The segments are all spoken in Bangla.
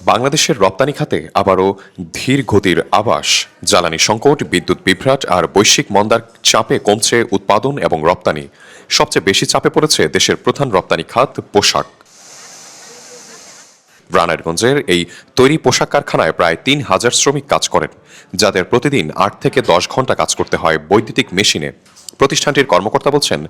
বাংলাদেশের রপ্তানি খাতে আবারও ধীর গতির আভাস। জ্বালানি সংকট, বিদ্যুৎ বিভ্রাট আর বৈশ্বিক মন্দার চাপে কমছে উৎপাদন এবং রপ্তানি। সবচেয়ে বেশি চাপে পড়েছে দেশের প্রধান রপ্তানি খাত পোশাক। রানারগঞ্জের এই তৈরি পোশাক কারখানায় প্রায় ৩,০০০ শ্রমিক কাজ করেন, যাদের প্রতিদিন ৮ থেকে ১০ ঘন্টা কাজ করতে হয় বৈদ্যুতিক মেশিনে। প্রতিষ্ঠানটির কর্মকর্তা বলছেন,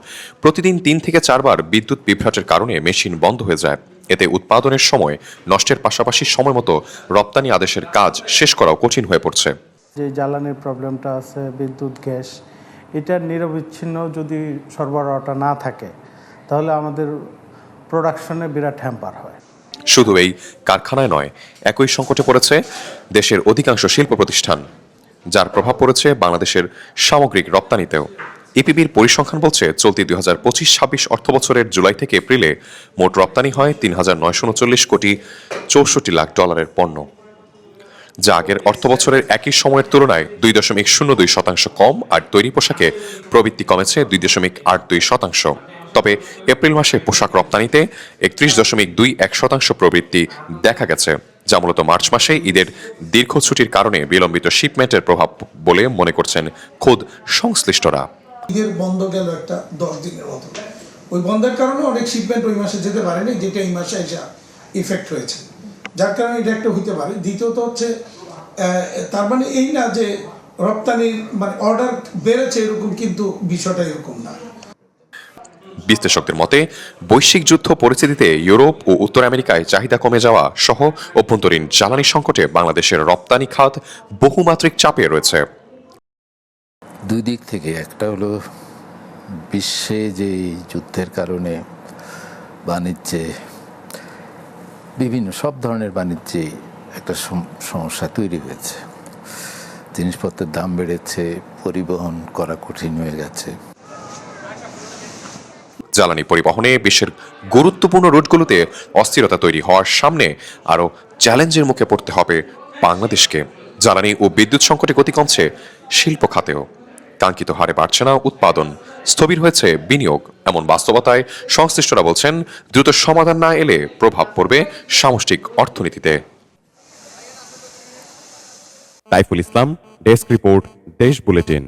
প্রতিদিন ৩ থেকে ৪ বার বিদ্যুৎ বিভ্রাটের কারণে মেশিন বন্ধ হয়ে যায়। এতে উৎপাদনের সময় নষ্টের পাশাপাশি সময় মতো রপ্তানি আদেশের কাজ শেষ করাও কঠিন হয়ে পড়ছে। যে জ্বালানির প্রবলেমটা আছে, বিদ্যুৎ গ্যাস, এটার নিরবিচ্ছিন্ন যদি সরবরাহটা না থাকে তাহলে আমাদের প্রোডাকশনে বিরাট হ্যাম্পার হয়। শুধু এই কারখানায় নয়, একই সংকটে পড়েছে দেশের অধিকাংশ শিল্প প্রতিষ্ঠান, যার প্রভাব পড়েছে বাংলাদেশের সামগ্রিক রপ্তানিতেও। ইপিবির পরিসংখ্যান বলছে, চলতি ২০২৫-২৬ অর্থবছরের জুলাই থেকে এপ্রিলে মোট রপ্তানি হয় ৩,৯৩৯ কোটি ৬৪ লাখ ডলারের পণ্য, যা আগের অর্থবছরের একই সময়ের তুলনায় ২.০২% কম। আর তৈরি পোশাকে প্রবৃদ্ধি কমেছে ২.৮২%। তবে এপ্রিল মাসে পোশাক রপ্তানিতে ৩১.২১% প্রবৃদ্ধি দেখা গেছে, যা মূলত মার্চ মাসে ঈদের দীর্ঘ ছুটির কারণে বিলম্বিত শিপমেন্টের প্রভাব বলে মনে করছেন খোদ সংশ্লিষ্টরা। ঈদের বন্ধ গেল একটা 10 দিনের মতো, ওই বন্ধের কারণে অনেক শিপমেন্ট ওই মাসে যেতে পারেনি, যেটা এই মাসে এসে ইফেক্ট হয়েছে, যার কারণে এটা একটা হইতে পারে। দ্বিতীয়ত হচ্ছে, তার মানে এই না যে রপ্তানির মানে অর্ডার বেড়েছে এরকম, কিন্তু বিষয়টা এরকম না। বিশ্লেষকদের মতে, বৈশ্বিক যুদ্ধ পরিস্থিতিতে ইউরোপ ও উত্তর আমেরিকায় চাহিদা কমে যাওয়া সহ অভ্যন্তরীণ জ্বালানি সংকটে বাংলাদেশের রপ্তানি খাত বহুমাত্রিক চাপে রয়েছে। দুই দিক থেকে, একটা হলো বিশ্বে যে যুদ্ধের কারণে বাণিজ্যে বিভিন্ন সব ধরনের বাণিজ্যে একটা সমস্যা তৈরি হয়েছে, জিনিসপত্রের দাম বেড়েছে, পরিবহন করা কঠিন হয়ে গেছে। জ্বালানি পরিবহনে বিশ্বের গুরুত্বপূর্ণ রুটগুলোতে অস্থিরতা তৈরি হওয়ার সামনে আরও চ্যালেঞ্জের মুখে পড়তে হবে বাংলাদেশকে। জ্বালানি ও বিদ্যুৎ সংকটে গতি কমছে শিল্প খাতেও, কাঙ্ক্ষিত হারে বাড়ছে না উৎপাদন, স্থবির হয়েছে বিনিয়োগ। এমন বাস্তবতায় সংশ্লিষ্টরা বলছেন, দ্রুত সমাধান না এলে প্রভাব পড়বে সামষ্টিক অর্থনীতিতে। সাইফুল ইসলাম, ডেস্ক রিপোর্ট, দেশ বুলেটিন।